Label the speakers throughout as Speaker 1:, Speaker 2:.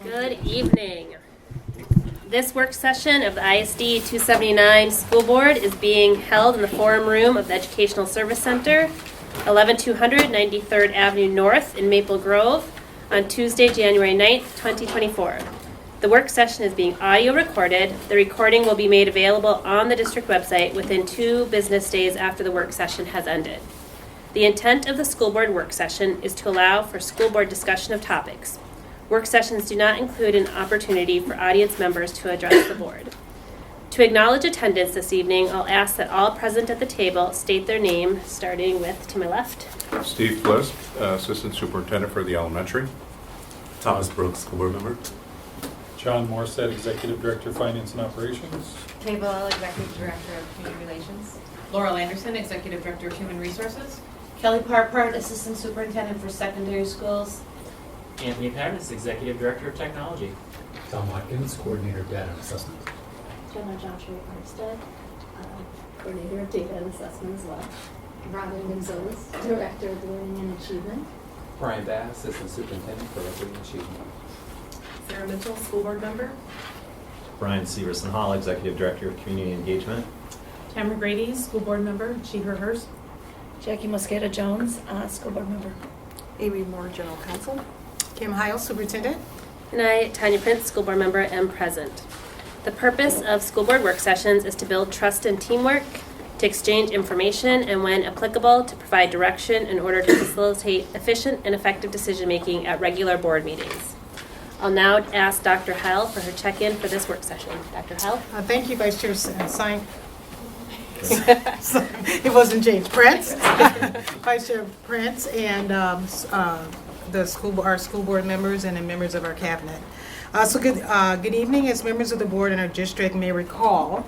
Speaker 1: Good evening. This work session of the ISD 279 School Board is being held in the Forum Room of the Educational Service Center, 11200 93rd Avenue North in Maple Grove on Tuesday, January 9th, 2024. The work session is being audio recorded. The recording will be made available on the district website within 2 business days after the work session has ended. The intent of the school board work session is to allow for school board discussion of topics. Work sessions do not include an opportunity for audience members to address the board. To acknowledge attendance this evening, I'll ask that all present at the table state their name, starting with to my left.
Speaker 2: Steve Flisk, Assistant Superintendent for the Elementary.
Speaker 3: Thomas Brooks, School Board Member.
Speaker 4: John Morstead, Executive Director, Finance and Operations.
Speaker 5: Kay Bell, Executive Director of Community Relations. Laurel Anderson, Executive Director of Human Resources.
Speaker 6: Kelly Parpart, Assistant Superintendent for Secondary Schools.
Speaker 7: Anthony Pattis, Executive Director of Technology.
Speaker 8: Tom Watkins, Coordinator of Data and Assessment.
Speaker 9: Jenna Joshua Armstead, Coordinator of Data and Assessment as well. Robin Gonzalez, Director of Learning and Achievement.
Speaker 10: Brian Bass, Assistant Superintendent for Equity and Achievement.
Speaker 5: Sarah Mitchell, School Board Member.
Speaker 3: Brian Severson Hall, Executive Director of Community Engagement.
Speaker 5: Tamara Grady, School Board Member, she, her, hers.
Speaker 6: Jackie Mosqueda Jones, School Board Member.
Speaker 11: Amy Moore, General Counsel. Kim Heil, Superintendent.
Speaker 1: And I, Tanya Prince, School Board Member, am present. The purpose of school board work sessions is to build trust and teamwork, to exchange information, and when applicable, to provide direction in order to facilitate efficient and effective decision-making at regular board meetings. I'll now ask Dr. Heil for her check-in for this work session. Dr. Heil?
Speaker 11: Thank you, Vice Chair Sign. It wasn't James Prince. Vice Chair Prince and our school board members and the members of our cabinet. Good evening. As members of the board in our district may recall,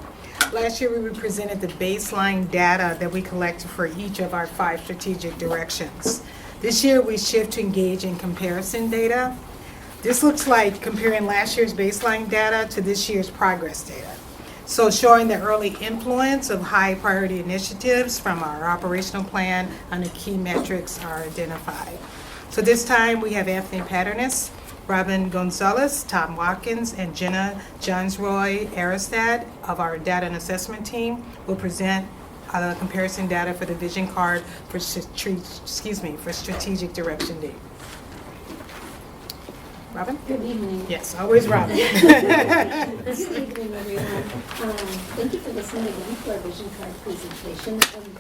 Speaker 11: last year we presented the baseline data that we collected for each of our 5 strategic directions. This year we shift to engage in comparison data. This looks like comparing last year's baseline data to this year's progress data. So showing the early influence of high priority initiatives from our operational plan and the key metrics are identified. So this time we have Anthony Patternis, Robin Gonzalez, Tom Watkins, and Jenna Johnsroy Aristad of our data and assessment team will present the comparison data for the vision card for strategic direction D. Robin?
Speaker 9: Good evening.
Speaker 11: Yes, always Robin.
Speaker 9: Good evening, everyone. Thank you for listening again to our vision card presentation.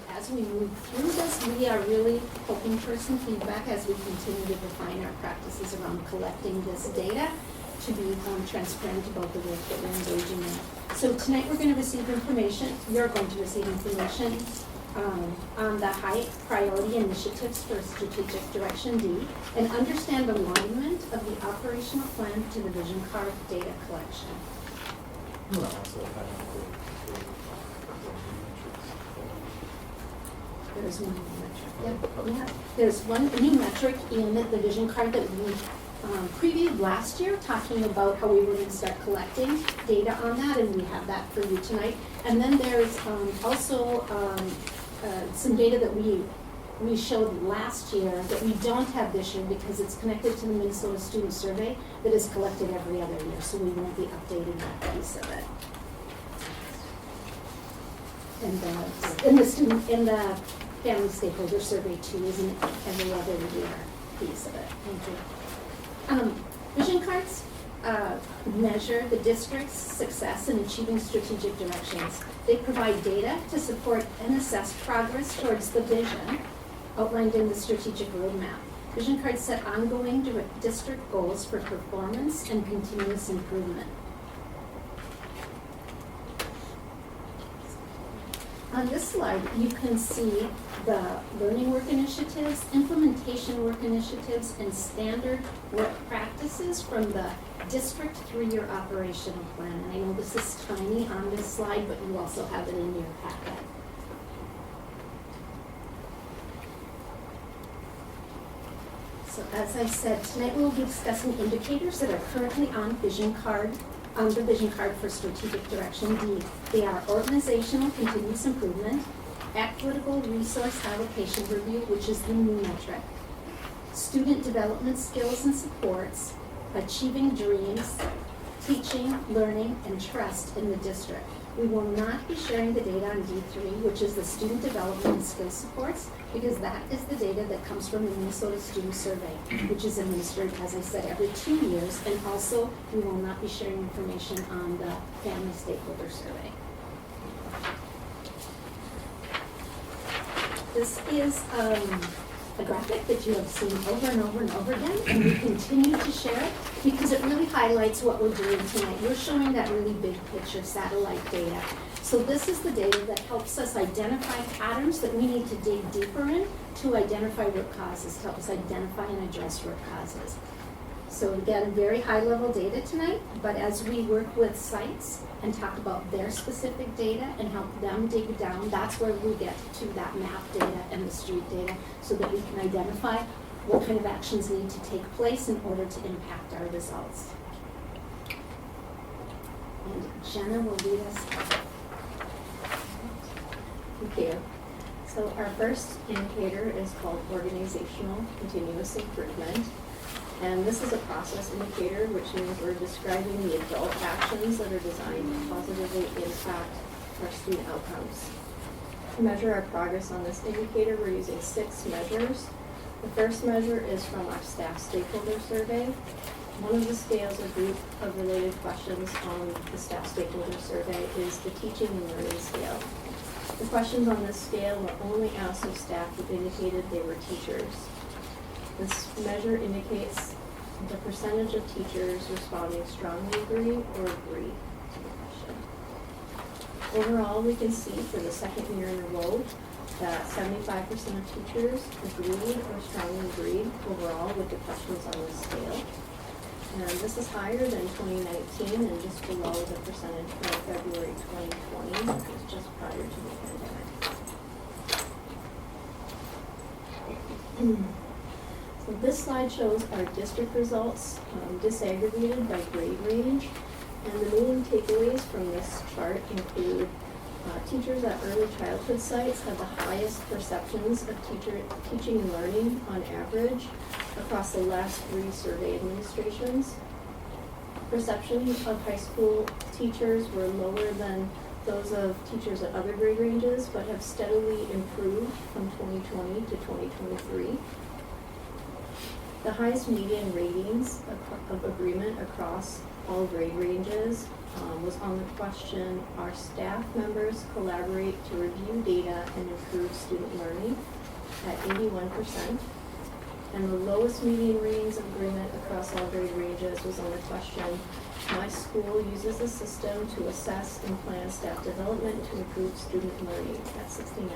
Speaker 9: As we move through this, we are really hoping for some feedback as we continue to refine our practices around collecting this data to be transparent about the work that we're engaging in. So tonight we're going to receive information. You're going to receive information on the high priority initiatives for strategic direction D and understand alignment of the operational plan to the vision card data collection. There's one new metric. Yep, yeah. There's one new metric in the vision card that we previewed last year, talking about how we were going to start collecting data on that, and we have that for you tonight. And then there's also some data that we showed last year that we don't have this year because it's connected to the Minnesota Student Survey that is collected every other year, so we won't be updating that piece of it. And the Family Stakeholder Survey too is an every other year piece of it. Thank you. Vision cards measure the district's success in achieving strategic directions. They provide data to support and assess progress towards the vision outlined in the strategic roadmap. Vision cards set ongoing district goals for performance and continuous improvement. On this slide, you can see the learning work initiatives, implementation work initiatives, and standard work practices from the district 3-year operational plan. And I know this is tiny on this slide, but you also have it in your packet. So as I said, tonight we'll be discussing indicators that are currently on the vision card for strategic direction D. They are organizational continuous improvement, equitable resource allocation review, which is the new metric, student development skills and supports, achieving dreams, teaching, learning, and trust in the district. We will not be sharing the data on D3, which is the student development and skill supports, because that is the data that comes from the Minnesota Student Survey, which is administered, as I said, every 2 years. And also, we will not be sharing information on the family stakeholder survey. This is a graphic that you have seen over and over and over again, and we continue to share it because it really highlights what we're doing tonight. We're showing that really big picture satellite data. So this is the data that helps us identify patterns that we need to dig deeper in to identify root causes, to help us identify and address root causes. So again, very high level data tonight, but as we work with sites and talk about their specific data and help them dig down, that's where we get to that map data and the street data so that we can identify what kind of actions need to take place in order to impact our results. And Jenna will lead us. Thank you. So our first indicator is called organizational continuous improvement. And this is a process indicator, which means we're describing the adult actions that are designed to positively impact our student outcomes. To measure our progress on this indicator, we're using 6 measures. The first measure is from our staff stakeholder survey. One of the scales or group of related questions on the staff stakeholder survey is the teaching and learning scale. The questions on this scale were only asked of staff who indicated they were teachers. This measure indicates the percentage of teachers responding strongly agree or agree to the question. Overall, we can see for the second year in a row that 75% of teachers agreed or strongly agreed overall with the questions on this scale. And this is higher than 2019 and just below the percentage from February 2020, which was just prior to the pandemic. So this slide shows our district results disaggregated by grade range. And the main takeaways from this chart include teachers at early childhood sites have the highest perceptions of teaching and learning on average across the last 3 survey administrations. Perceptions of high school teachers were lower than those of teachers at other grade ranges, but have steadily improved from 2020 to 2023. The highest median ratings of agreement across all grade ranges was on the question, are staff members collaborate to review data and improve student learning at 81%. And the lowest median ratings of agreement across all grade ranges was on the question, my school uses the system to assess and plan staff development to improve student learning at 69%.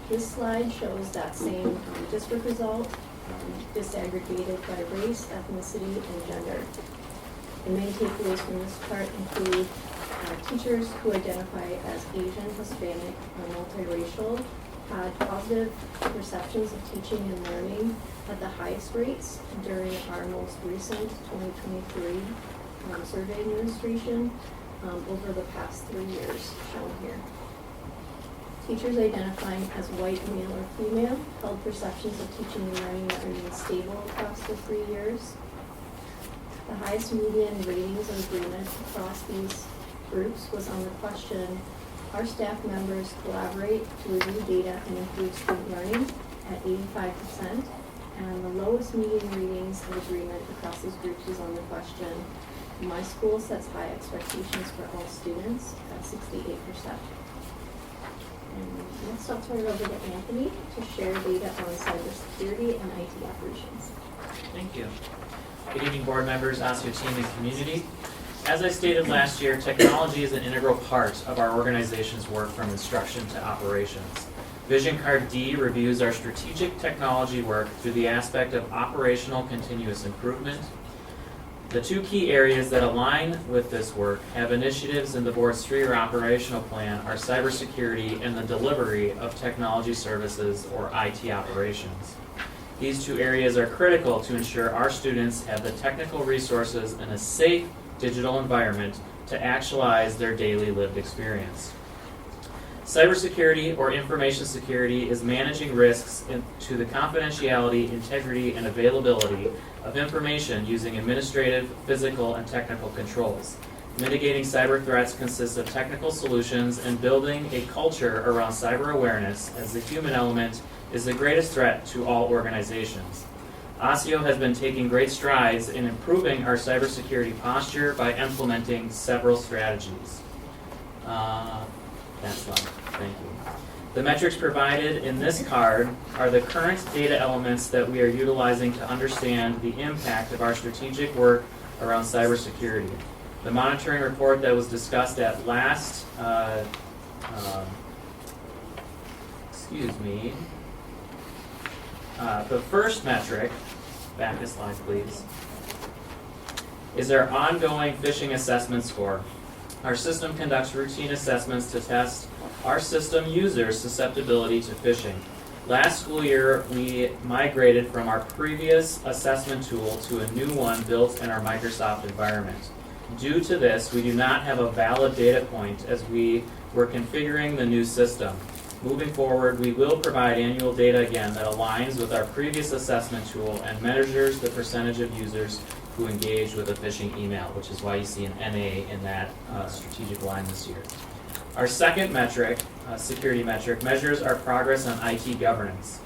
Speaker 9: This slide shows that same district result, disaggregated by race, ethnicity, and gender. The main takeaways from this chart include teachers who identify as Asian, Hispanic, or multiracial had positive perceptions of teaching and learning at the highest rates during our most recent 2023 survey administration over the past 3 years, shown here. Teachers identifying as white, male, or female held perceptions of teaching and learning that remained stable across the 3 years. The highest median ratings of agreement across these groups was on the question, our staff members collaborate to review data and improve student learning at 85%, and the lowest median ratings of agreement across these groups was on the question, my school sets high expectations for all students at 68%. And next I'll turn it over to Anthony to share data on cybersecurity and IT operations.
Speaker 7: Thank you. Good evening, board members, OSCO team, and community. As I stated last year, technology is an integral part of our organization's work from instruction to operations. Vision Card D reviews our strategic technology work through the aspect of operational continuous improvement. The 2 key areas that align with this work have initiatives in the board's 3-year operational plan are cybersecurity and the delivery of technology services, or IT operations. These 2 areas are critical to ensure our students have the technical resources and a safe digital environment to actualize their daily lived experience. Cybersecurity or information security is managing risks to the confidentiality, integrity, and availability of information using administrative, physical, and technical controls. Mitigating cyber threats consists of technical solutions and building a culture around cyber awareness, as the human element is the greatest threat to all organizations. ASIO has been taking great strides in improving our cybersecurity posture by implementing several strategies. That's one. Thank you. The metrics provided in this card are the current data elements that we are utilizing to understand the impact of our strategic work around cybersecurity. The monitoring report that was discussed at last, the first metric, back a slide please, is our ongoing phishing assessment score. Our system conducts routine assessments to test our system users' susceptibility to phishing. Last school year, we migrated from our previous assessment tool to a new one built in our Microsoft environment. Due to this, we do not have a valid data point as we were configuring the new system. Moving forward, we will provide annual data again that aligns with our previous assessment tool and measures the percentage of users who engage with a phishing email, which is why you see an NA in that strategic line this year. Our second metric, security metric, measures our progress on IT governance.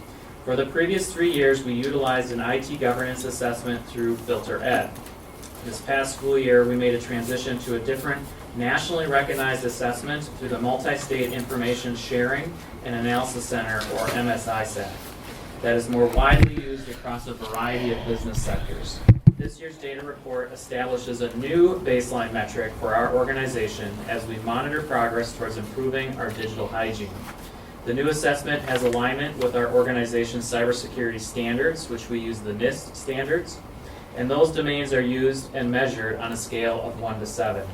Speaker 7: For the previous 3 years, we utilized an IT governance assessment through Filter Ed. This past school year, we made a transition to a different nationally recognized assessment through the Multi-State Information Sharing and Analysis Center, or MSISAC, that is more widely used across a variety of business sectors. This year's data report establishes a new baseline metric for our organization as we monitor progress towards improving our digital hygiene. The new assessment has alignment with our organization's cybersecurity standards, which we use the NIST standards, and those domains are used and measured on a scale of 1 to 7.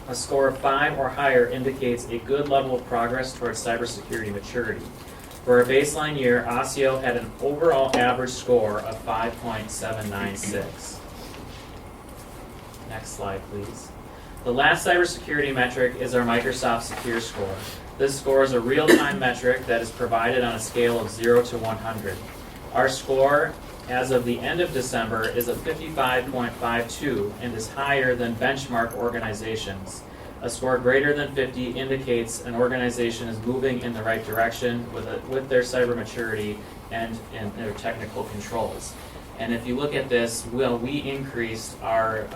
Speaker 7: A score of 5 or higher indicates a good level of progress towards cybersecurity maturity. For our baseline year, ASIO had an overall average score of 5.796. Next slide, please. The last cybersecurity metric is our Microsoft Secure Score. This score is a real-time metric that is provided on a scale of 0 to 100. Our score, as of the end of December, is a 55.52 and is higher than benchmark organizations. A score greater than 50 indicates an organization is moving in the right direction with their cyber maturity and their technical controls. And if you look at this, we increased our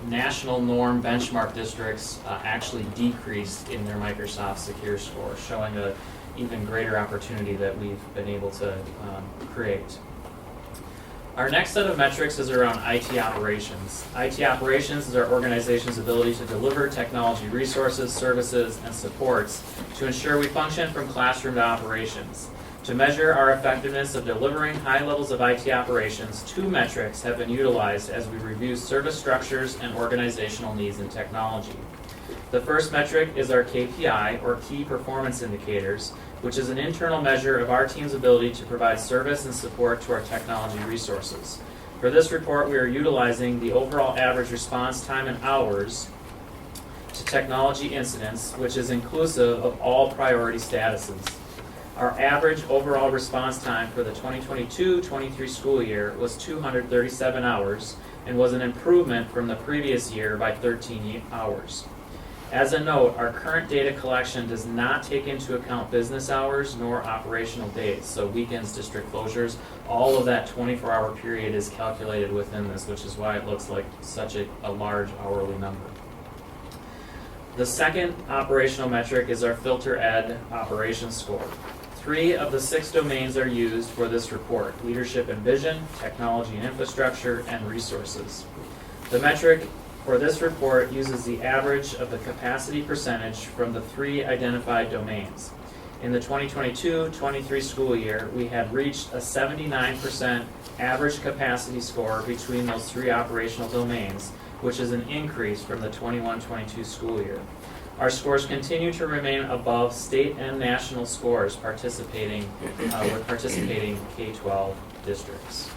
Speaker 7: national norm benchmark districts actually decreased in their Microsoft Secure Score, showing an even greater opportunity that we've been able to create. Our next set of metrics is around IT operations. IT operations is our organization's ability to deliver technology resources, services, and supports to ensure we function from classroom to operations. To measure our effectiveness of delivering high levels of IT operations, 2 metrics have been utilized as we review service structures and organizational needs in technology. The first metric is our KPI, or Key Performance Indicators, which is an internal measure of our team's ability to provide service and support to our technology resources. For this report, we are utilizing the overall average response time in hours to technology incidents, which is inclusive of all priority statuses. Our average overall response time for the 2022-23 school year was 237 hours and was an improvement from the previous year by 13 hours. As a note, our current data collection does not take into account business hours nor operational days, so weekends, district closures, all of that 24-hour period is calculated within this, which is why it looks like such a large hourly number. The second operational metric is our Filter Ed operations score. 3 of the 6 domains are used for this report: leadership and vision, technology and infrastructure, and resources. The metric for this report uses the average of the capacity percentage from the 3 identified domains. In the 2022-23 school year, we had reached a 79% average capacity score between those 3 operational domains, which is an increase from the 21-22 school year. Our scores continue to remain above state and national scores with participating K-12 districts.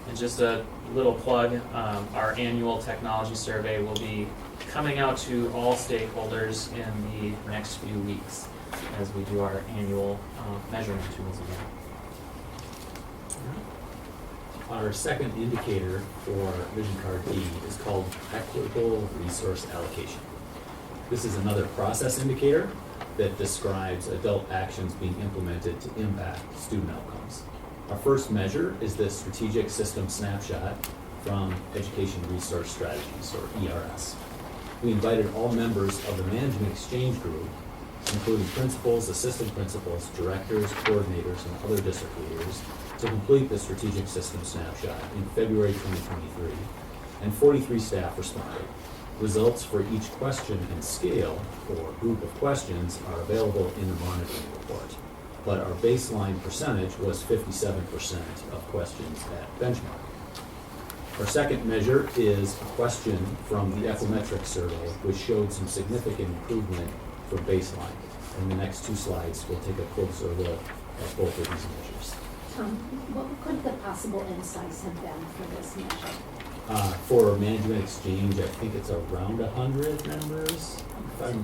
Speaker 7: And just a little plug, our annual technology survey will be coming out to all stakeholders in the next few weeks as we do our annual measurement tools again.
Speaker 8: Our second indicator for Vision Card D is called equitable resource allocation. This is another process indicator that describes adult actions being implemented to impact student outcomes. Our first measure is the Strategic System Snapshot from Education Resource Strategies, or ERS. We invited all members of the Management Exchange Group, including principals, assistant principals, directors, coordinators, and other district leaders, to complete the Strategic System Snapshot in February 2023, and 43 staff responded. Results for each question and scale, or group of questions, are available in the monitoring report. But our baseline percentage was 57% of questions at benchmark. Our second measure is a question from the Equimetric survey, which showed some significant improvement from baseline. In the next two slides, we'll take a closer look at both of these measures.
Speaker 9: What could the possible insights have been for this measure?
Speaker 8: For Management Exchange, I think it's around 100 members. I'm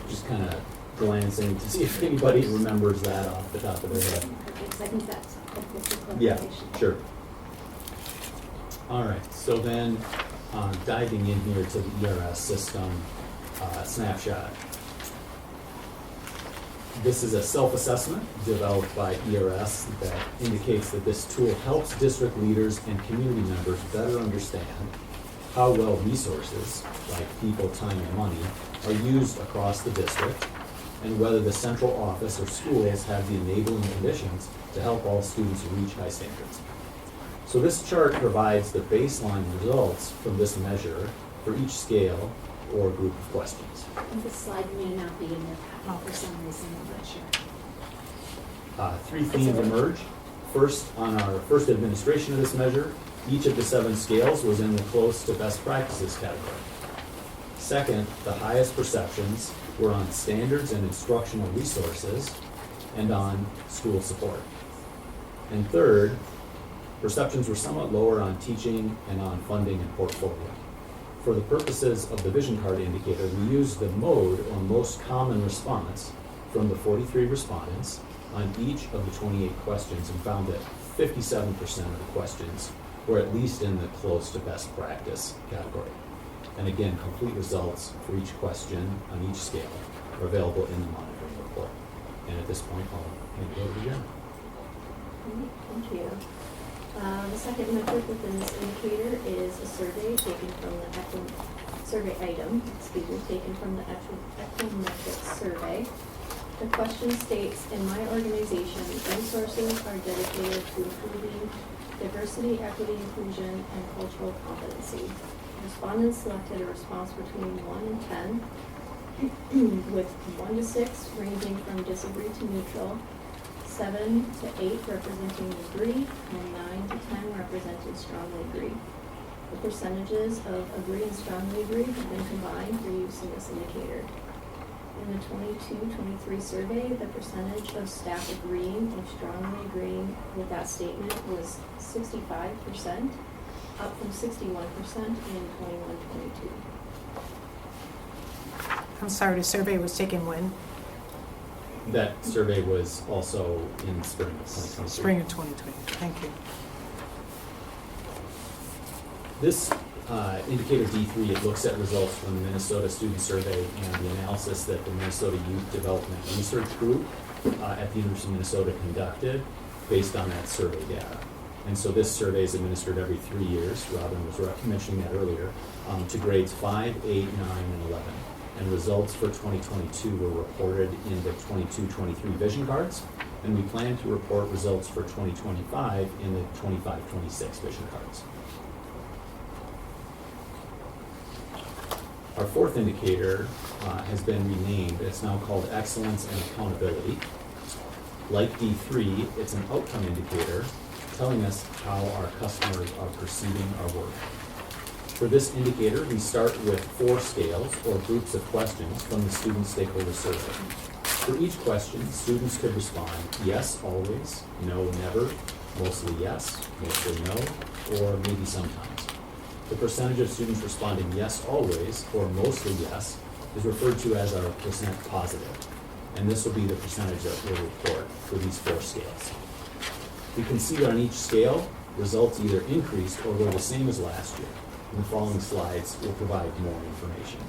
Speaker 8: just kind of glancing to see if anybody remembers that off the top of their head.
Speaker 9: Because I think that's helpful for
Speaker 8: Yeah,
Speaker 9: clarification.
Speaker 8: sure. All right, so then diving in here to the ERS system snapshot. This is a self-assessment developed by ERS that indicates that this tool helps district leaders and community members better understand how well resources, like people, time, and money, are used across the district, and whether the central office or schools have the enabling conditions to help all students reach high standards. So this chart provides the baseline results from this measure for each scale or group of questions.
Speaker 9: And this slide may not be in your packet for some reason, I'm not sure.
Speaker 8: Three themes emerge. First, on our first administration of this measure, each of the 7 scales was in the close to best practices category. Second, the highest perceptions were on standards and instructional resources and on school support. And third, perceptions were somewhat lower on teaching and on funding and portfolio. For the purposes of the Vision Card indicator, we used the mode or most common response from the 43 respondents on each of the 28 questions and found that 57% of the questions were at least in the close to best practice category. And again, complete results for each question on each scale are available in the monitoring report. And at this point, I'll hand it over to Jen.
Speaker 9: Thank you. The second metric within this indicator is a survey taken from the taken from the Equimetric survey. The question states, in my organization, resources are dedicated to improving diversity, equity, inclusion, and cultural competency. Respondents selected a response between 1 and 10, with 1 to 6 ranging from disagree to neutral, 7 to 8 representing agree, and 9 to 10 represented strongly agree. The percentages of agree and strongly agree have been combined for use in this indicator. In the 22-23 survey, the percentage of staff agreeing or strongly agreeing with that statement was 65%, up from 61% in 21-22.
Speaker 11: I'm sorry, the survey was taken when?
Speaker 8: That survey was also in spring of 2023.
Speaker 11: Spring of 2020. Thank you.
Speaker 8: This indicator D3, it looks at results from the Minnesota Student Survey and the analysis that the Minnesota Youth Development Research Group at the University of Minnesota conducted based on that survey data. And so this survey is administered every 3 years, Robin was mentioning that earlier, to grades 5, 8, 9, and 11. And results for 2022 were reported in the 22-23 Vision Cards, and we plan to report results for 2025 in the 25-26 Vision Cards. Our fourth indicator has been renamed. It's now called Excellence and Accountability. Like D3, it's an outcome indicator telling us how our customers are perceiving our work. For this indicator, we start with 4 scales or groups of questions from the student stakeholder survey. For each question, students could respond yes, always, no, never, mostly yes, mostly no, or maybe sometimes. The percentage of students responding yes always, or mostly yes, is referred to as our percent positive. And this will be the percentage that we'll report for these 4 scales. We can see that on each scale, results either increased or were the same as last year. In the following slides, will provide more information.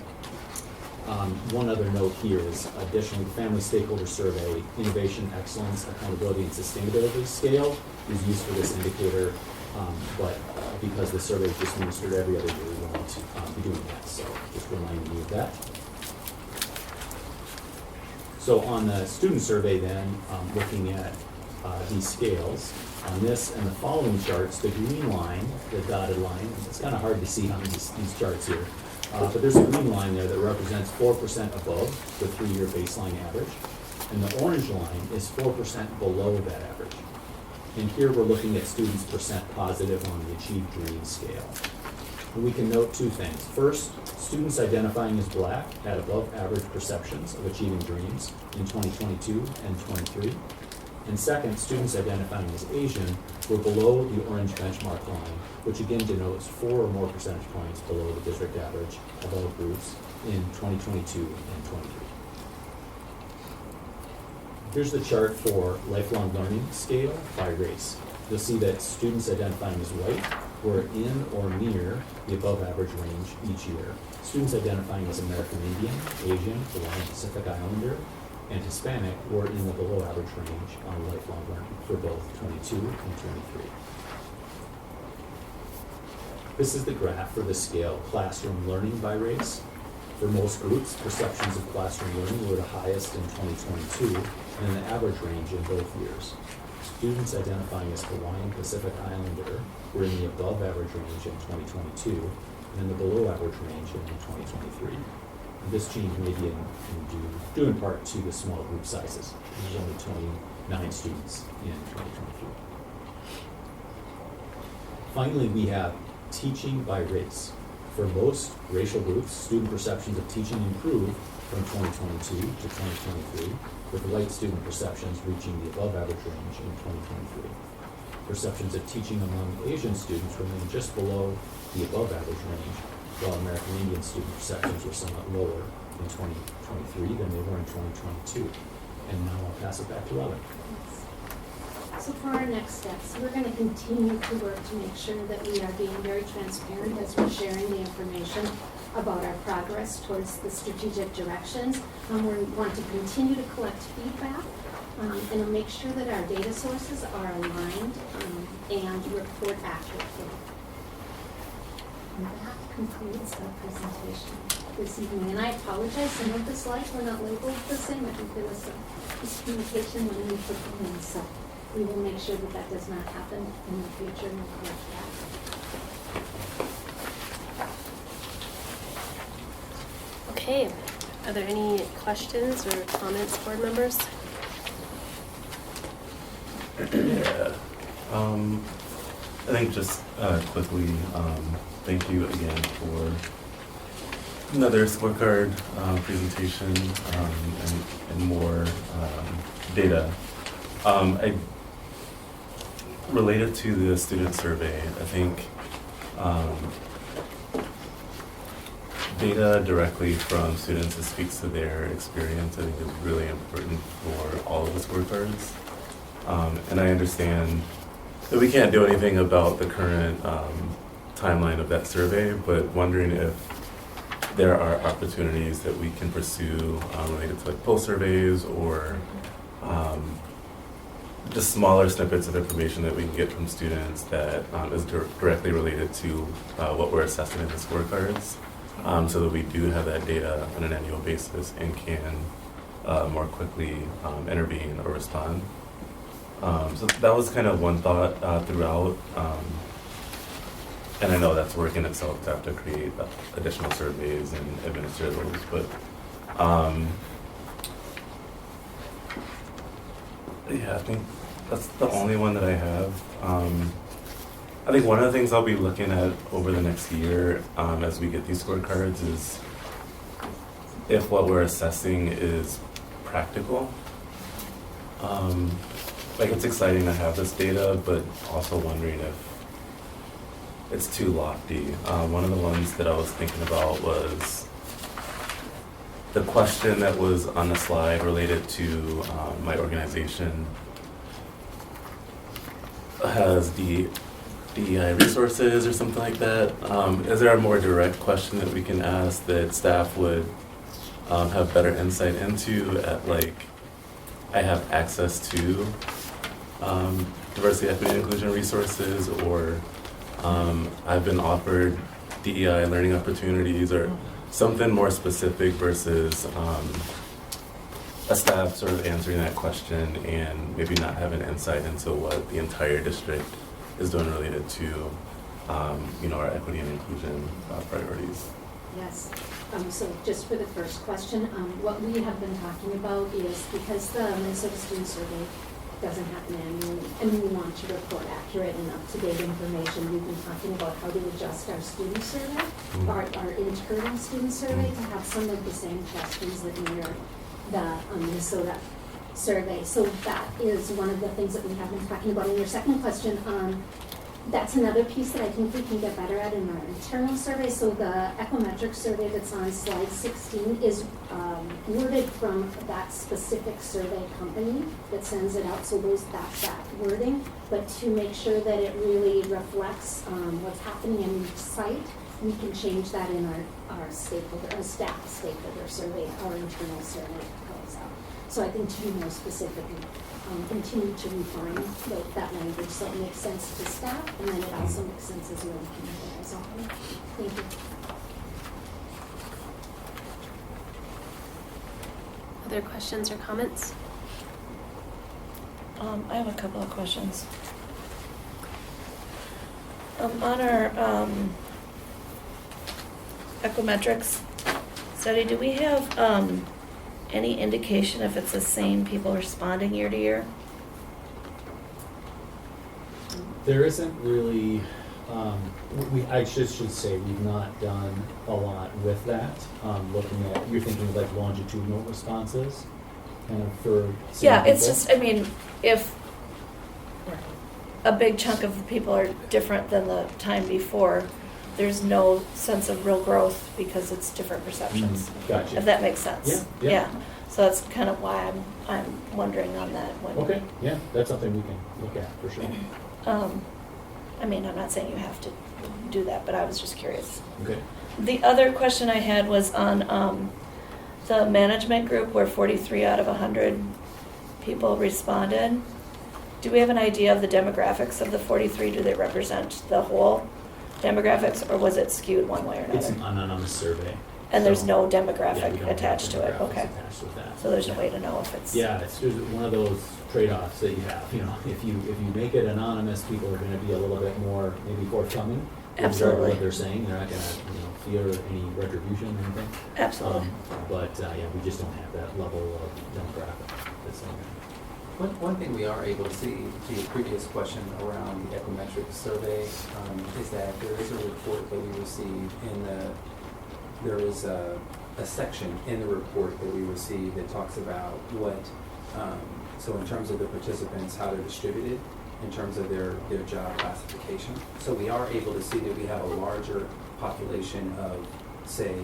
Speaker 8: One other note here is additionally, the Family Stakeholder Survey, Innovation, Excellence, Accountability, and Sustainability Scale is used for this indicator, but because the survey is just administered every other year, we want to be doing that, so just reminding you of that. So on the student survey then, looking at these scales, on this and the following charts, the green line, the dotted line, it's kind of hard to see on these charts here, but there's a green line there that represents 4% above the 3-year baseline average, and the orange line is 4% below that average. And here we're looking at students' percent positive on the Achieve Dreams scale. And we can note 2 things. First, students identifying as Black had above average perceptions of achieving dreams in 2022 and 23. And second, students identifying as Asian were below the orange benchmark line, which again denotes 4 or more percentage points below the district average of all groups in 2022 and 23. Here's the chart for lifelong learning scale by race. You'll see that students identifying as white were in or near the above average range each year. Students identifying as American Indian, Asian, Hawaiian Pacific Islander, and Hispanic were in the below average range on lifelong learning for both 22 and 23. This is the graph for the scale classroom learning by race. For most groups, perceptions of classroom learning were the highest in 2022 and in the average range in both years. Students identifying as Hawaiian Pacific Islander were in the above average range in 2022 and in the below average range in 2023. And this change may be due in part to the small group sizes. There's only 29 students in 2023. Finally, we have teaching by race. For most racial groups, student perceptions of teaching improved from 2022 to 2023, with white student perceptions reaching the above average range in 2023. Perceptions of teaching among Asian students remain just below the above average range, while American Indian student perceptions were somewhat lower in 2023 than they were in 2022. And now I'll pass it back to Robin.
Speaker 9: So for our next steps, we're going to continue to work to make sure that we are being very transparent as we're sharing the information about our progress towards the strategic directions. We want to continue to collect feedback and make sure that our data sources are aligned and report accurately. And that concludes our presentation this evening. And I apologize, some of the slides were not labeled the same. I think there was some miscommunication when we put them in. So we will make sure that that does not happen in the future and we'll correct that.
Speaker 1: Okay, are there any questions or comments, board members?
Speaker 12: Yeah. I think just quickly, thank you again for another scorecard presentation and more data. Related to the student survey, I think data directly from students that speaks to their experience, I think is really important for all of the scorecards. And I understand that we can't do anything about the current timeline of that survey, but wondering if there are opportunities that we can pursue related to like poll surveys or just smaller snippets of information that we can get from students that is directly related to what we're assessing in the scorecards, so that we do have that data on an annual basis and can more quickly intervene or respond. So that was kind of one thought throughout, and I know that's work in itself to have to create additional surveys and administer those, but yeah, I think that's the only one that I have. I think one of the things I'll be looking at over the next year as we get these scorecards is if what we're assessing is practical. Like, it's exciting to have this data, but also wondering if it's too lofty. One of the ones that I was thinking about was the question that was on the slide related to my organization has the DEI resources or something like that. Is there a more direct question that we can ask that staff would have better insight into at like, I have access to diversity, equity, and inclusion resources, or I've been offered DEI learning opportunities, or something more specific versus a staff sort of answering that question and maybe not having insight into what the entire district is doing related to our equity and inclusion priorities.
Speaker 9: Yes. So just for the first question, what we have been talking about is because the Minnesota Student Survey doesn't happen annually, and we want to report accurate and up-to-date information, we've been talking about how to adjust our student survey, our internal student survey, to have some of the same questions that mirror the Minnesota survey. So that is one of the things that we have been talking about. And your second question, that's another piece that I think we can get better at in our internal survey. So the econometric survey that's on slide 16 is worded from that specific survey company that sends it out. So that's that wording. But to make sure that it really reflects what's happening in each site, we can change that in our staff stakeholder survey, our internal survey goes out. So I think to be more specific, continue to refine that language so it makes sense to staff, and then it also makes sense as well as well. Thank you.
Speaker 1: Other questions or comments?
Speaker 13: I have a couple of questions. On our econometrics study, do we have any indication if it's the same people responding year to year?
Speaker 8: There isn't really, I should say we've not done a lot with that. Looking at, you're thinking of like longitudinal responses, kind of for same
Speaker 13: Yeah, it's
Speaker 8: people?
Speaker 13: just, I mean, if a big chunk of the people are different than the time before, there's no sense of real growth because it's different perceptions.
Speaker 8: Gotcha.
Speaker 13: If that makes sense.
Speaker 8: Yeah.
Speaker 13: So that's kind of why I'm wondering on that one.
Speaker 8: Okay, yeah, that's something we can look at for sure.
Speaker 13: I mean, I'm not saying you have to do that, but I was just curious.
Speaker 8: Okay.
Speaker 13: The other question I had was on the management group where 43 out of 100 people responded. Do we have an idea of the demographics of the 43? Do they represent the whole demographics, or was it skewed one way or another?
Speaker 8: It's an anonymous survey.
Speaker 13: And there's
Speaker 8: so-
Speaker 13: no
Speaker 8: Yeah, we
Speaker 13: demographic
Speaker 8: don't have
Speaker 13: attached to it,
Speaker 8: demographics
Speaker 13: okay.
Speaker 8: attached with that.
Speaker 13: So there's no way to know if it's.
Speaker 8: Yeah, it's just one of those trade-offs that you have, if you make it anonymous, people are gonna be a little bit more maybe forthcoming. with
Speaker 13: Absolutely.
Speaker 8: What they're saying, they're not gonna, fear any retribution or anything.
Speaker 13: Absolutely.
Speaker 8: But, yeah, we just don't have that level of demographic that's in there.
Speaker 10: One thing we are able to see, to your previous question around the econometric survey, is that there is a report that we received there is a section in the report that we received that talks about what, so in terms of the participants, how they're distributed, in terms of their job classification. So we are able to see that we have a larger population of, say,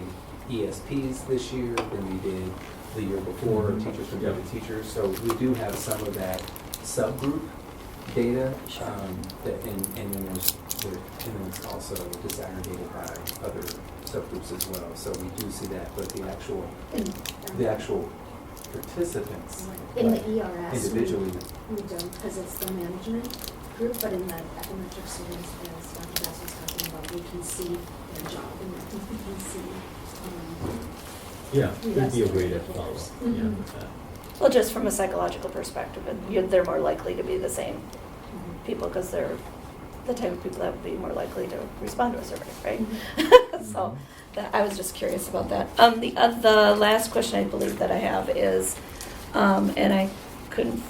Speaker 10: ESPs this year than we did the year before, teachers compared to teachers. So we do have some of that subgroup data, that and then it's also disaggregated by other subgroups as well. So we do see that, but the actual participants
Speaker 9: In the ERS,
Speaker 10: individually.
Speaker 9: we don't, because it's the management group, but in the econometric surveys, as Dr. Bass was talking about, we can see their job, and we can see.
Speaker 8: Yeah,
Speaker 9: Yes,
Speaker 8: it'd be a way to
Speaker 9: indicators.
Speaker 8: follow,
Speaker 9: Mhm.
Speaker 8: with that.
Speaker 13: Well, just from a psychological perspective, they're more likely to be the same people because they're the type of people that would be more likely to respond to a survey, right? So I was just curious about that. The last question I believe that I have is, and I couldn't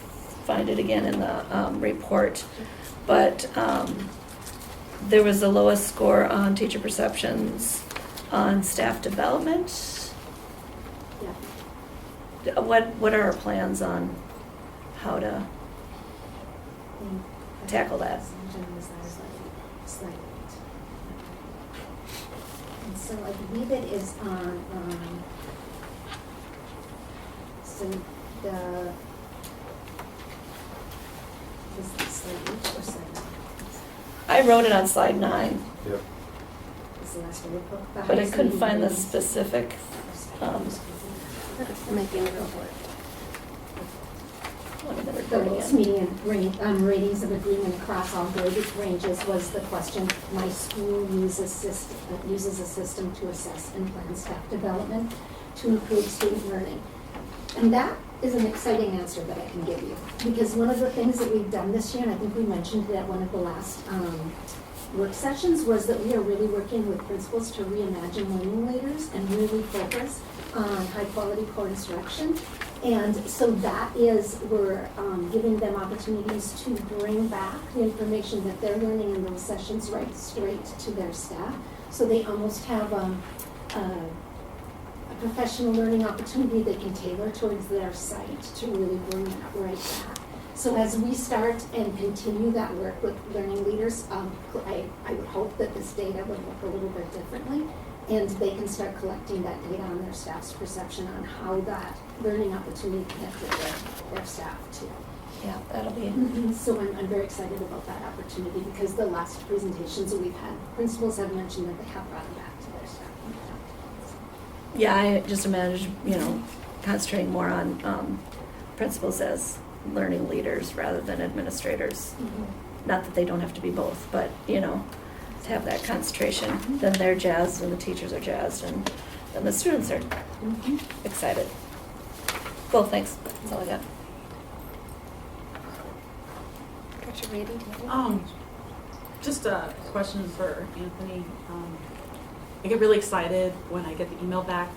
Speaker 13: find it again in the report, but there was the lowest score on teacher perceptions on staff development.
Speaker 9: Yeah.
Speaker 13: What are our plans on how to tackle that?
Speaker 9: Slide 8. So I believe it is on, so the, is it slide 8 or slide 9?
Speaker 13: I wrote it on slide 9,
Speaker 2: Yep.
Speaker 9: It's the last one we put. The
Speaker 13: but I
Speaker 9: highest
Speaker 13: couldn't
Speaker 9: mean
Speaker 13: find the
Speaker 9: ratings.
Speaker 13: specific,
Speaker 1: It might be in the report.
Speaker 13: one of the
Speaker 9: The
Speaker 13: recording
Speaker 9: lowest
Speaker 13: in.
Speaker 9: median ratings of agreement across all grade ranges was the question, my school uses a system to assess and plan staff development to improve student learning. And that is an exciting answer that I can give you. Because one of the things that we've done this year, and I think we mentioned it at one of the last work sessions, was that we are really working with principals to reimagine learning leaders and really focus on high-quality core instruction. And so that is, we're giving them opportunities to bring back the information that they're learning in those sessions right straight to their staff. So they almost have a professional learning opportunity they can tailor towards their site to really bring that right back. So as we start and continue that work with learning leaders, I would hope that this data would look a little bit differently, and they can start collecting that data on their staff's perception on how that learning opportunity connected their staff too.
Speaker 13: Yeah, that'll be,
Speaker 9: So I'm very excited about that opportunity because the last presentations that we've had, principals have mentioned that they have brought it back to their staff.
Speaker 13: yeah, I just imagine, concentrating more on principals as learning leaders rather than administrators. Not that they don't have to be both, but, to have that concentration. Then they're jazzed and the teachers are jazzed and then the students are excited. Cool, thanks. That's all I got.
Speaker 1: Dr. Brady, do you have
Speaker 14: Just a question for Anthony. I get really excited when I get the email back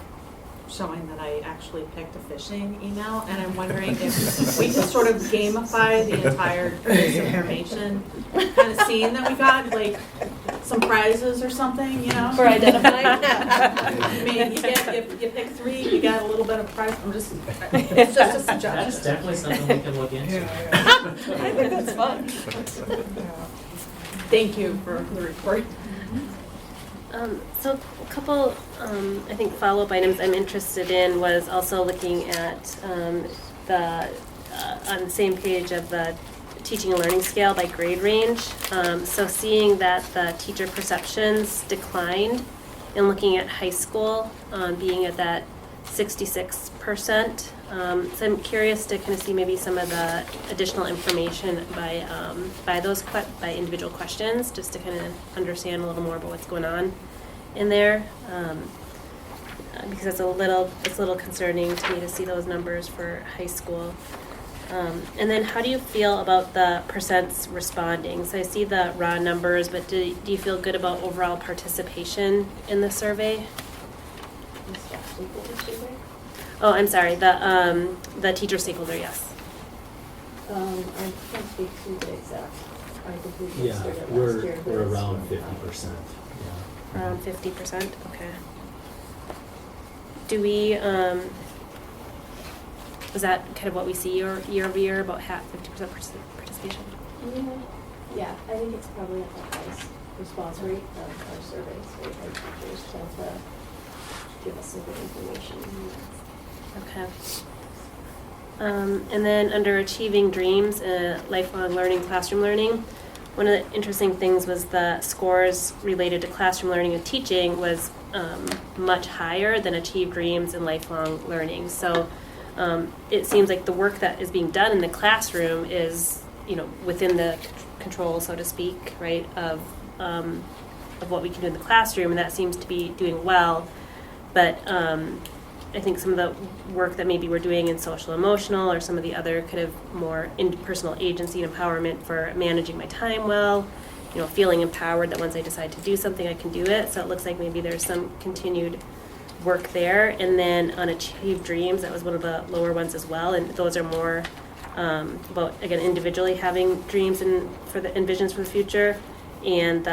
Speaker 14: showing that I actually picked a phishing email, and I'm wondering if we could sort of gamify the entire information, kind of seeing that we got like some prizes or something,
Speaker 13: For identifying?
Speaker 14: I mean, you pick 3, you got a little bit of prize. It's just a suggestion.
Speaker 7: That is definitely something we can look into.
Speaker 13: I think that's fun.
Speaker 14: Thank you for the report.
Speaker 1: So a couple, I think, follow-up items I'm interested in was also looking at on the same page of the teaching and learning scale by grade range. So seeing that the teacher perceptions declined and looking at high school being at that 66%. So I'm curious to kind of see maybe some of the additional information by individual questions, just to kind of understand a little more about what's going on in there, because it's a little concerning to me to see those numbers for high school. And then how do you feel about the percents responding? So I see the raw numbers, but do you feel good about overall participation in the survey? Oh, I'm sorry, the teacher stakeholder, yes.
Speaker 6: I can't speak to the exact, I think we
Speaker 8: Yeah,
Speaker 6: listed it last year.
Speaker 8: we're around 50%, yeah.
Speaker 1: Around 50%, okay. Do we, is that kind of what we see year over year, about 50% participation?
Speaker 6: Yeah, I think it's probably at the highest response rate of our surveys, right? Our teachers tend to give us some good information.
Speaker 1: Okay. And then under Achieving Dreams, Lifelong Learning, Classroom Learning, one of the interesting things was the scores related to classroom learning and teaching was much higher than Achieve Dreams and Lifelong Learning. So it seems like the work that is being done in the classroom is, within the control, so to speak, right, of what we can do in the classroom, and that seems to be doing well. But I think some of the work that maybe we're doing in social emotional or some of the other kind of more personal agency and empowerment for managing my time well, feeling empowered that once I decide to do something, I can do it. So it looks like maybe there's some continued work there. And then on Achieve Dreams, that was one of the lower ones as well. And those are more about, again, individually having dreams and visions for the future, and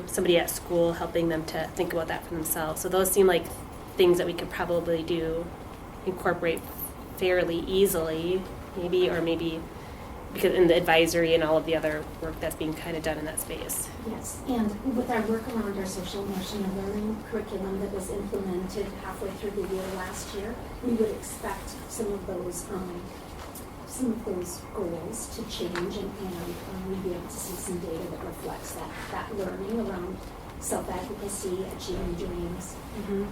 Speaker 1: somebody at school helping them to think about that for themselves. So those seem like things that we could probably incorporate fairly easily, maybe because in the advisory and all of the other work that's being kind of done in that space.
Speaker 9: Yes, and with our work around our social emotional learning curriculum that was implemented halfway through the year last year, we would expect some of those goals to change, and we'd be able to see some data that reflects that learning around self-advocacy, achieving dreams.
Speaker 1: Mm-hmm.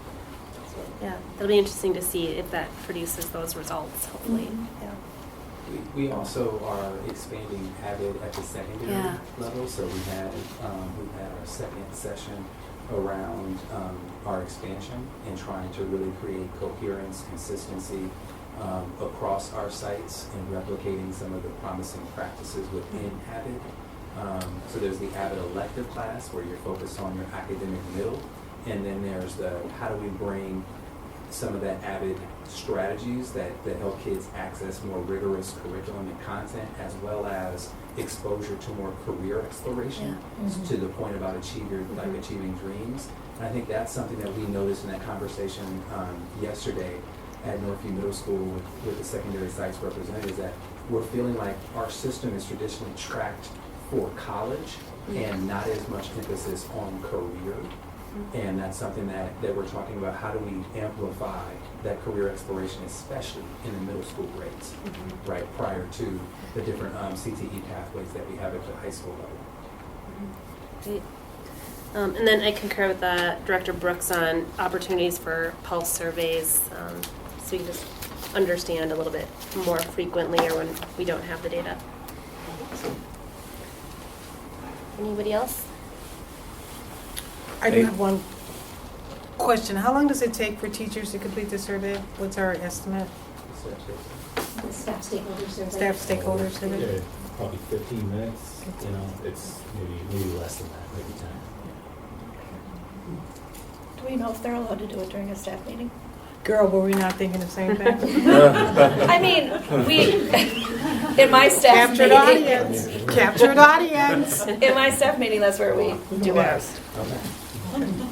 Speaker 1: Yeah, it'll be interesting to see if that produces those results, hopefully.
Speaker 9: Mm-hmm.
Speaker 1: Yeah.
Speaker 10: We also are expanding Avid at the secondary
Speaker 1: Yeah.
Speaker 10: level, so we've had our second session around our expansion and trying to really create coherence, consistency across our sites and replicating some of the promising practices within Avid. So there's the Avid elective class where you're focused on your academic middle, and then there's the how do we bring some of that Avid strategies that help kids access more rigorous curriculum and content, as well as exposure to more career exploration, to the point about achieving dreams. And I think that's something that we noticed in that conversation yesterday at Northview Middle School with the secondary sites represented, is that we're feeling like our system is traditionally tracked for college and not as much emphasis on career. And that's something that we're talking about. How do we amplify that career exploration, especially in the middle school grades, right, prior to the different CTE pathways that we have at the high school level.
Speaker 1: Great. And then I concur with Director Brooks on opportunities for pulse surveys, so we can just understand a little bit more frequently or when we don't have the data. Anybody else?
Speaker 11: I do have one question. How long does it take for teachers to complete the survey? What's our estimate?
Speaker 9: The staff stakeholder survey.
Speaker 11: Staff stakeholder survey?
Speaker 8: Yeah, probably 15 minutes, you know, it's maybe less than that, maybe 10.
Speaker 13: Do we know if they're allowed to do it during a staff meeting?
Speaker 11: Girl, were we not thinking the same thing?
Speaker 13: I mean, in my staff
Speaker 11: Captured
Speaker 13: meeting.
Speaker 11: audience. Captured audience.
Speaker 13: In my staff meeting, that's where we do ours.
Speaker 8: Okay.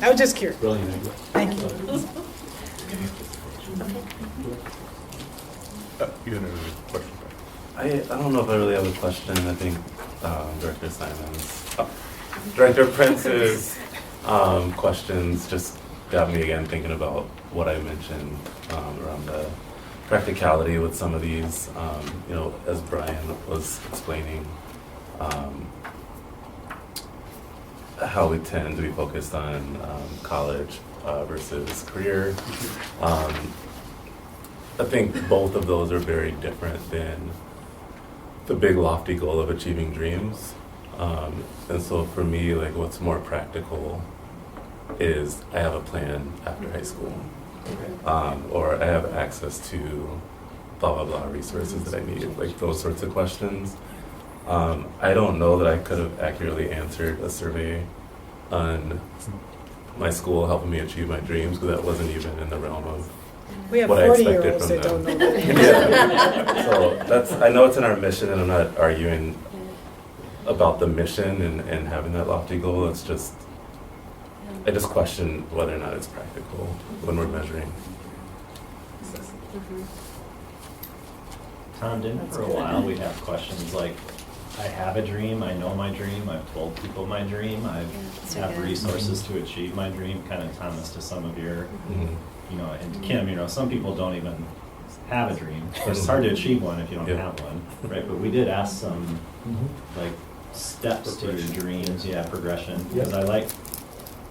Speaker 11: I was just curious.
Speaker 8: Brilliant idea.
Speaker 11: Thank you.
Speaker 2: You had another question?
Speaker 12: I don't know if I really have a question. I think Director Simons, Director Prince's questions just got me again thinking about what I mentioned around the practicality with some of these. You know, as Brian was explaining, how we tend to be focused on college versus career. I think both of those are very different than the big lofty goal of achieving dreams. And so for me, like what's more practical is I have a plan after high school. Or I have access to blah, blah, blah resources that I need, like those sorts of questions. I don't know that I could have accurately answered a survey on my school helping me achieve my dreams, because that wasn't even in the realm of
Speaker 11: We have
Speaker 12: what I expected
Speaker 11: 40-year-olds
Speaker 12: from
Speaker 11: that
Speaker 12: them.
Speaker 11: don't know that.
Speaker 12: Yeah. So I know it's in our mission, and I'm not arguing about the mission and having that lofty goal. It's just, I just question whether or not it's practical when we're measuring.
Speaker 3: Tom, didn't for a while we have questions like, I have a dream, I know my dream, I've told people my dream, I have resources to achieve my dream, kind of Thomas to some of your, you know, and Kim, you know, some people don't even have a dream. Of course, it's hard to achieve one if you don't have one, right? But we did ask some, like, steps to your dreams, progression, because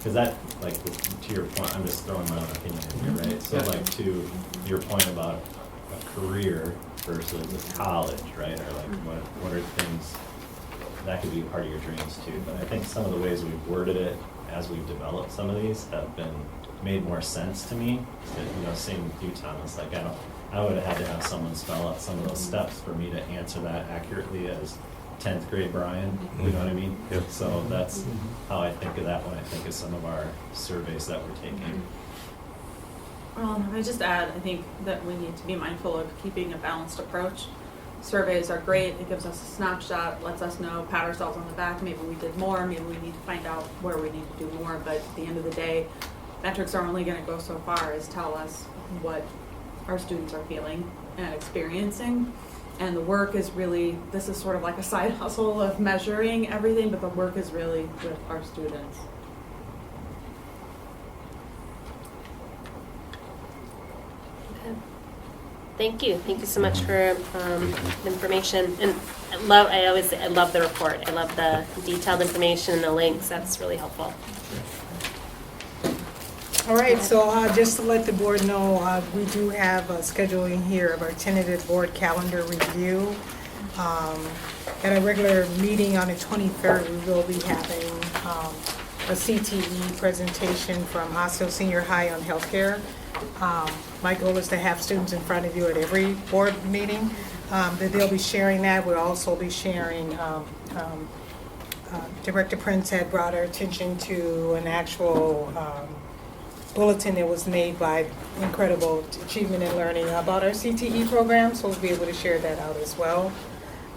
Speaker 3: because that, like, to your point, I'm just throwing my own opinion in here, right? So, like, to your point about a career versus college, right? Or like, what are things that could be part of your dreams too? But I think some of the ways we've worded it as we've developed some of these have been made more sense to me. And, you know, same with you, Thomas. Like, I would have had to have someone spell out some of those steps for me to answer that accurately as 10th grade Brian. You know what I mean?
Speaker 12: Yep.
Speaker 3: So that's how I think of that when I think of some of our surveys that we're taking.
Speaker 14: I just add, I think that we need to be mindful of keeping a balanced approach. Surveys are great, it gives us a snapshot, lets us know, pat ourselves on the back, maybe we did more, maybe we need to find out where we need to do more, but at the end of the day, metrics are only going to go so far as tell us what our students are feeling and experiencing. And the work is really, this is sort of like a side hustle of measuring everything, but the work is really with our students.
Speaker 1: Okay. Thank you. Thank you so much for the information. And I love the report. I love the detailed information and the links. That's really helpful.
Speaker 11: All right, so just to let the board know, we do have a scheduling here of our tentative board calendar review. At a regular meeting on the 23rd, we will be having a CTE presentation from Osceola Senior High on healthcare. My goal is to have students in front of you at every board meeting. That they'll be sharing that. We'll also be sharing, Director Prince had brought our attention to an actual bulletin that was made by Incredible Achievement and Learning about our CTE program, so we'll be able to share that out as well.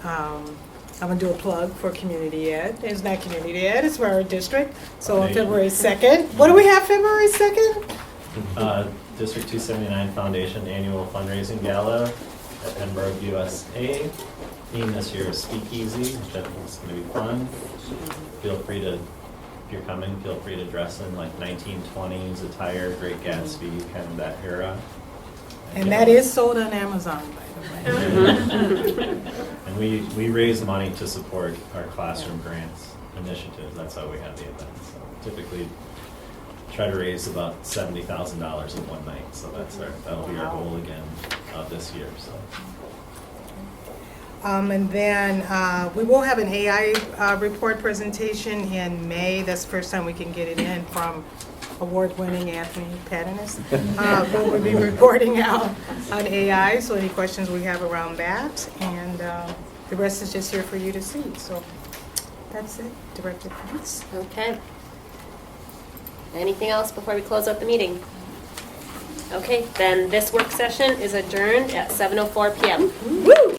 Speaker 11: I'm gonna do a plug for community ed. It's not community ed, it's for our district. So on February 2nd, what do we have February 2nd?
Speaker 3: District 279 Foundation Annual Fundraising Gala at Edinburgh, USA. Theme this year is Speakeasy, which I think is going to be fun. Feel free to, if you're coming, feel free to dress in like 1920s attire, Great Gatsby, kind of that era.
Speaker 11: And that is sold on Amazon, by the way.
Speaker 3: And we raise money to support our classroom grants initiatives. That's how we have the event. So typically try to raise about $70,000 in one night. So that'll be our goal again this year. So.
Speaker 11: And then we will have an AI report presentation in May. That's the first time we can get it in from award-winning Anthony Padanis. But we'll be reporting out on AI, so any questions we have around that. And the rest is just here for you to see. So that's it, Director Prince.
Speaker 1: Okay. Anything else before we close out the meeting? Okay, then this work session is adjourned at 7:04 p.m.
Speaker 11: Woo!